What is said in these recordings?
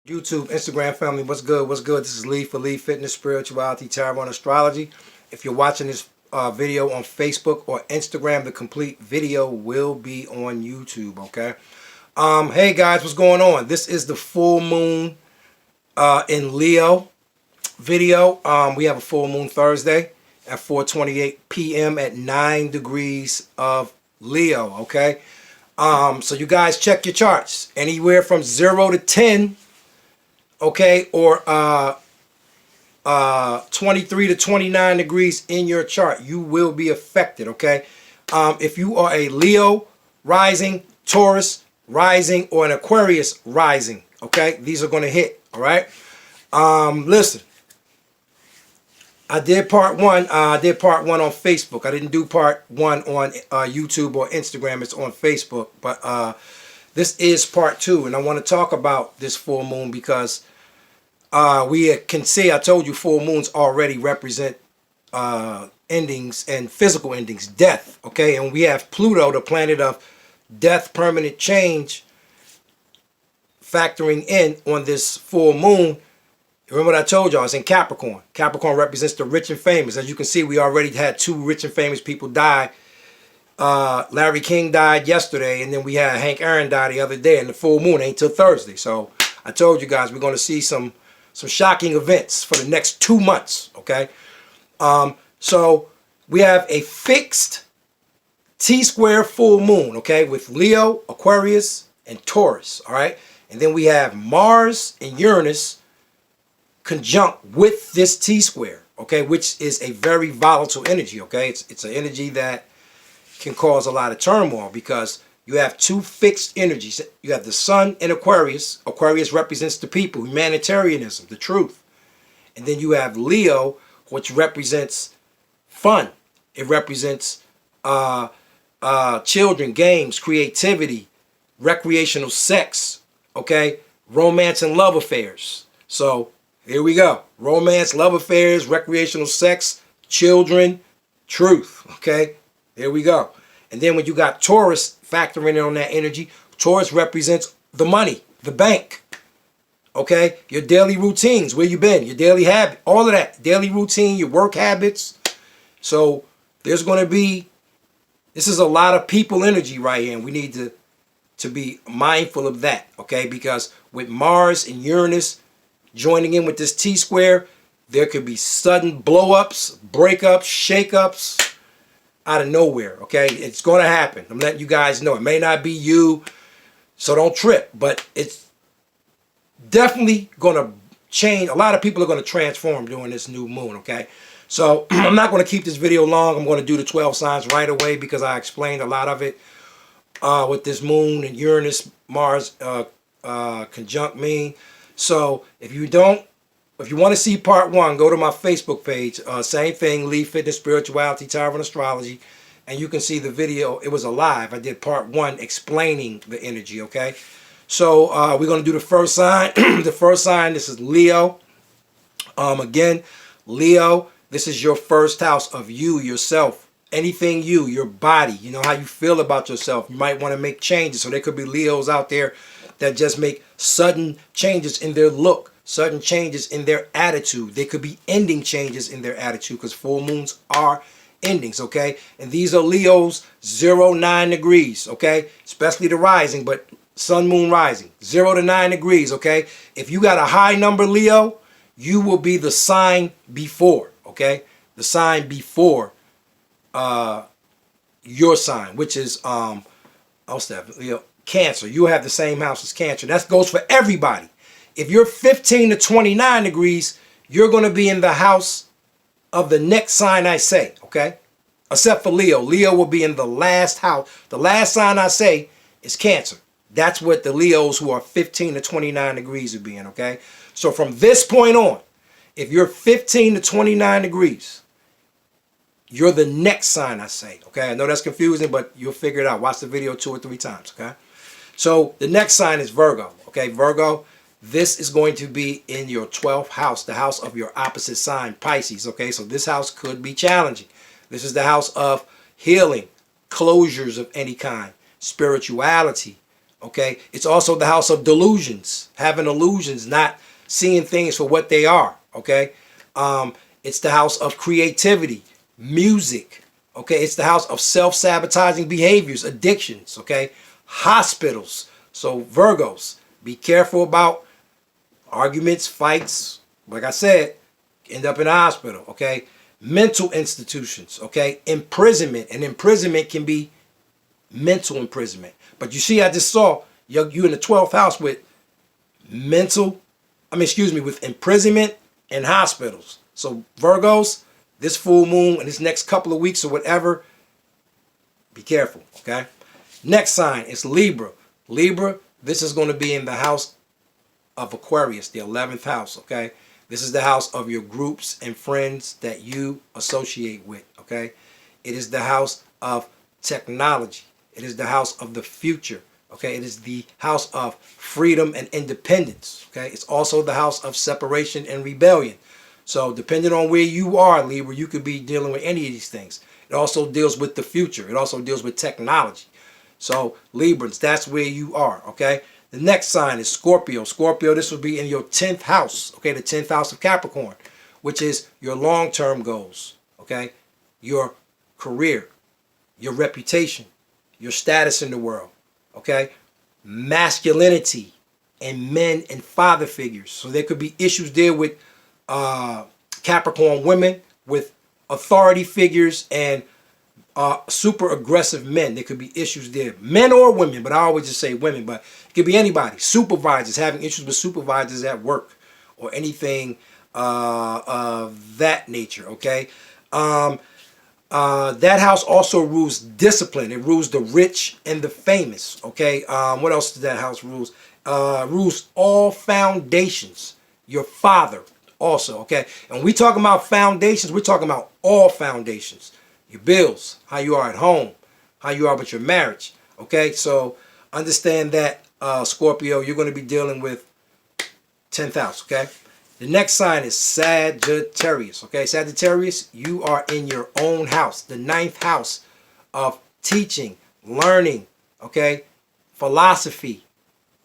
YouTube, Instagram family, what's good? What's good? This is Lee for Lee Fitness, Spirituality, Tarot, and Astrology. If you're watching this video on Facebook or Instagram, the complete video will be on YouTube, okay? Hey guys, what's going on? This is the full moon in Leo video. We have a full moon Thursday at 4:28 p.m. at 9 degrees of Leo, okay? So you guys check your charts. Anywhere from 0 to 10, okay, or 23 to 29 degrees in your chart, you will be affected, okay? If you are a Leo rising, Taurus rising, or an Aquarius rising, okay, these are going to hit, all right? Listen, I did part one on Facebook. I didn't do part one on YouTube or Instagram. It's on Facebook, but this is part two, and I want to talk about this full moon because we can see, I told you, full moons already represent endings and physical endings, death, okay? And we have Pluto, the planet of death, permanent change, factoring in on this full moon. Remember what I told y'all, it's in Capricorn. Capricorn represents the rich and famous. As you can see, we already had two rich and famous people die. Larry King died yesterday, and then we had Hank Aaron die the other day, and the full moon ain't till Thursday. So I told you guys we're going to see some shocking events for the next 2 months, okay? So we have a fixed T-square full moon, okay, with Leo, Aquarius, and Taurus, all right? And then we have Mars and Uranus conjunct with this T-square, okay, which is a very volatile energy, okay? It's an energy that can cause a lot of turmoil because you have two fixed energies. You have the sun in Aquarius. Aquarius represents the people, humanitarianism, the truth. And then you have Leo, which represents fun. It represents children, games, creativity, recreational sex, okay? Romance and love affairs. So here we go. Romance, love affairs, recreational sex, children, truth, okay? There we go. And then when you got Taurus factoring in on that energy, Taurus represents the money, the bank, okay? Your daily routines, where you been, your daily habit, all of that, daily routine, your work habits. So there's going to be, this is a lot of people energy right here, and we need to be mindful of that, okay? Because with Mars and Uranus joining in with this T-square, there could be sudden blow-ups, breakups, shake-ups, out of nowhere, okay? It's going to happen. I'm letting you guys know. It may not be you, so don't trip, but it's definitely going to change. A lot of people are going to transform during this new moon, okay? So I'm not going to keep this video long. I'm going to do the 12 signs right away because I explained a lot of it with this moon and Uranus, Mars conjunct mean. So if you want to see part one, go to my Facebook page. Same thing, Lee Fitness, Spirituality, Tarot, and Astrology. And you can see the video. It was a live. I did part one explaining the energy, okay? So we're going to do the first sign. The first sign, this is Leo. Again, Leo, this is your first house of you, yourself. Anything you, your body, you know, how you feel about yourself. You might want to make changes. So there could be Leos out there that just make sudden changes in their look, sudden changes in their attitude. They could be ending changes in their attitude because full moons are endings, okay? And these are Leos 0, 9 degrees, okay? Especially the rising, but sun, moon, rising. 0 to 9 degrees, okay? If you got a high number Leo, you will be the sign before, okay? The sign before your sign, which is, Leo, Cancer. You have the same house as Cancer. That goes for everybody. If you're 15 to 29 degrees, you're going to be in the house of the next sign I say, okay? Except for Leo. Leo will be in the last house. The last sign I say is Cancer. That's what the Leos who are 15 to 29 degrees will be in, okay? So from this point on, if you're 15 to 29 degrees, you're the next sign I say, okay? I know that's confusing, but you'll figure it out. Watch the video 2 or 3 times, okay? So the next sign is Virgo, okay? Virgo, this is going to be in your 12th house, the house of your opposite sign, Pisces, okay? So this house could be challenging. This is the house of healing, closures of any kind, spirituality, Okay, it's also the house of delusions, having illusions, not seeing things for what they are. Okay, it's the house of creativity, music. Okay, it's the house of self-sabotaging behaviors, addictions. Okay, hospitals. So Virgos, be careful about arguments, fights. Like I said, end up in a hospital. Okay, mental institutions. Okay, imprisonment, and imprisonment can be mental imprisonment. But you see, I just saw you in the 12th house with with imprisonment and hospitals. So Virgos, this full moon and this next couple of weeks or whatever, be careful, okay? Next sign is Libra. Libra, this is going to be in the house of Aquarius, the 11th house, okay? This is the house of your groups and friends that you associate with, okay? It is the house of technology. It is the house of the future, okay? It is the house of freedom and independence, okay? It's also the house of separation and rebellion. So depending on where you are, Libra, you could be dealing with any of these things. It also deals with the future. It also deals with technology. So Librans, that's where you are, okay? The next sign is Scorpio. Scorpio, this will be in your 10th house, okay? The 10th house of Capricorn, which is your long-term goals, okay? Your career, your reputation, your status in the world, okay? Masculinity and men and father figures. So there could be issues there with Capricorn women, with authority figures and super aggressive men. There could be issues there, men or women, but I always just say women, but it could be anybody. Supervisors, having issues with supervisors at work or anything of that nature, okay? That house also rules discipline. It rules the rich and the famous, okay? What else does that house rules? Rules all foundations. Your father also, okay? And when we talking about foundations, we're talking about all foundations. Your bills, how you are at home, how you are with your marriage, okay? So understand that, Scorpio, you're going to be dealing with 10th house, okay? The next sign is Sagittarius, okay? Sagittarius, you are in your own house, the 9th house of teaching, learning, okay? Philosophy,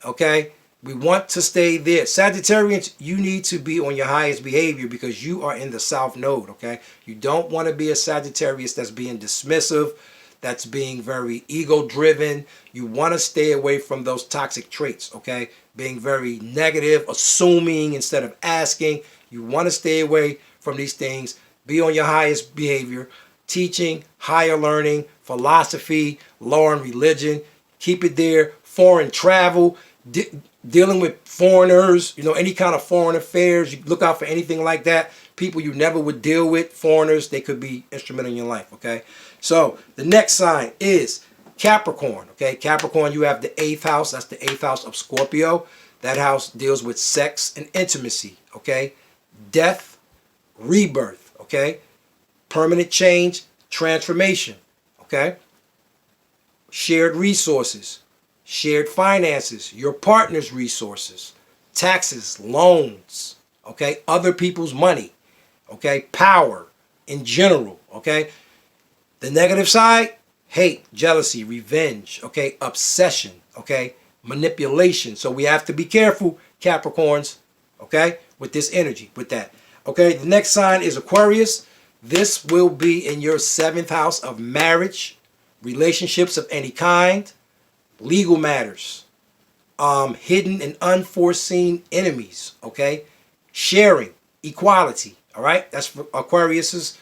okay? We want to stay there. Sagittarians, you need to be on your highest behavior because you are in the South Node, okay? You don't want to be a Sagittarius that's being dismissive, that's being very ego-driven. You want to stay away from those toxic traits, okay? Being very negative, assuming instead of asking. You want to stay away from these things. Be on your highest behavior. Teaching, higher learning, philosophy, law and religion. Keep it there. Foreign travel. Dealing with foreigners, you know, any kind of foreign affairs, you look out for anything like that. People you never would deal with, foreigners, they could be instrumental in your life, okay? So the next sign is Capricorn, okay? Capricorn, you have the 8th house. That's the 8th house of Scorpio. That house deals with sex and intimacy, okay? Death, rebirth, okay? Permanent change, transformation, okay? Shared resources. Shared finances, your partner's resources, taxes, loans, okay, other people's money, okay, power in general, okay. The negative side, hate, jealousy, revenge, okay, obsession, okay, manipulation. So we have to be careful, Capricorns, okay, with this energy, with that. Okay, the next sign is Aquarius. This will be in your 7th house of marriage, relationships of any kind, legal matters, hidden and unforeseen enemies, okay? Sharing, equality, all right? That's for Aquarius's,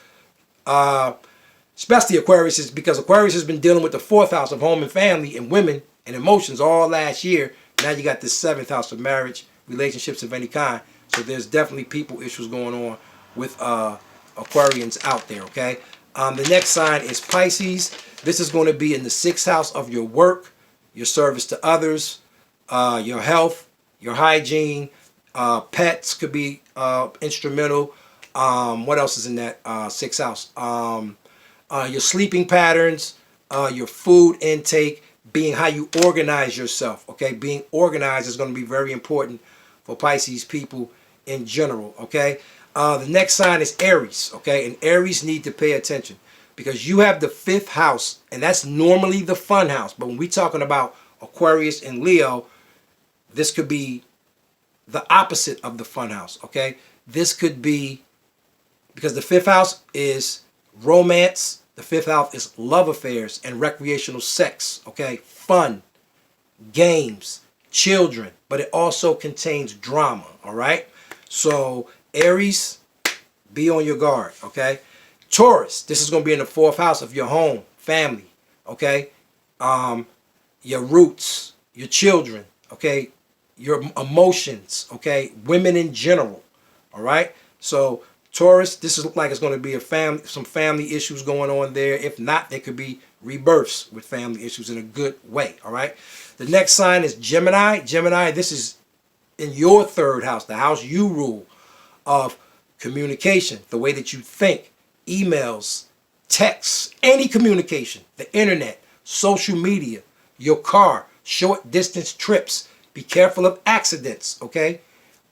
especially Aquarius's, because Aquarius has been dealing with the 4th house of home and family and women and emotions all last year. Now you got this 7th house of marriage, relationships of any kind. So there's definitely people issues going on with Aquarians out there, okay? The next sign is Pisces. This is going to be in the 6th house of your work, your service to others, your health, your hygiene, pets could be instrumental. What else is in that 6th house? Your sleeping patterns, your food intake, being how you organize yourself. Okay, being organized is going to be very important for Pisces people in general. Okay, the next sign is Aries. Okay, and Aries need to pay attention because you have the 5th house, and that's normally the fun house. But when we're talking about Aquarius, and Leo, this could be the opposite of the fun house, okay? This could be, because the fifth house is romance, the fifth house is love affairs and recreational sex, okay? Fun, games, children, but it also contains drama, all right? So Aries, be on your guard, okay? Taurus, this is going to be in the fourth house of your home, family, okay? Your roots, your children, okay? Your emotions, okay? Women in general, all right? So Taurus, this is like it's going to be some family issues going on there. If not, there could be rebirths with family issues in a good way, all right? The next sign is Gemini. Gemini, this is in your third house, the house you rule, of communication, the way that you think, emails, texts, any communication, the internet, social media, your car, short distance trips. Be careful of accidents, okay?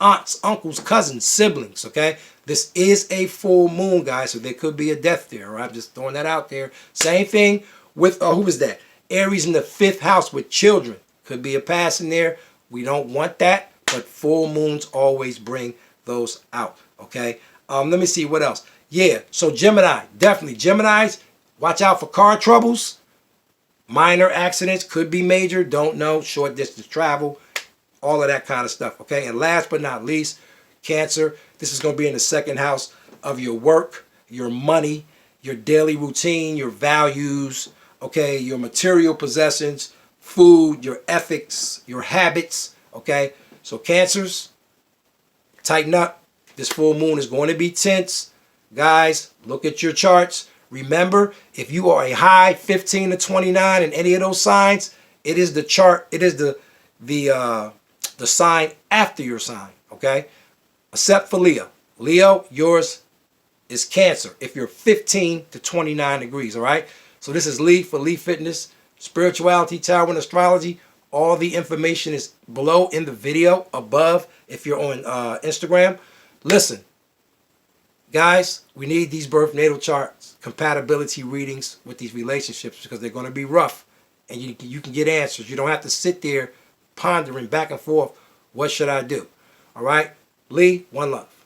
Aunts, uncles, cousins, siblings, okay? This is a full moon, guys, so there could be a death there, all right? I'm just throwing that out there. Same thing with, who was that? Aries in the fifth house with children. Could be a passing there. We don't want that, but full moons always bring those out, okay? Let me see what else. Yeah, so Gemini, definitely. Geminis, watch out for car troubles. Minor accidents, could be major, don't know. Short distance travel, all of that kind of stuff, okay? And last but not least, Cancer. This is going to be in the second house of your work, your money, your daily routine, your values, okay? Your material possessions, food, your ethics, your habits, okay? So Cancers, tighten up. This full moon is going to be tense. Guys, look at your charts. Remember, if you are a high 15 to 29 in any of those signs, it is the chart, it is the sign after your sign, okay? Except for Leo. Leo, yours is Cancer if you're 15 to 29 degrees, all right? So this is Lee for Lee Fitness, Spirituality, Tarot, and Astrology. All the information is below in the video, above if you're on Instagram. Listen, guys, we need these birth natal charts, compatibility readings with these relationships because they're going to be rough. And you can get answers. You don't have to sit there pondering back and forth, what should I do? All right? Lee, one love.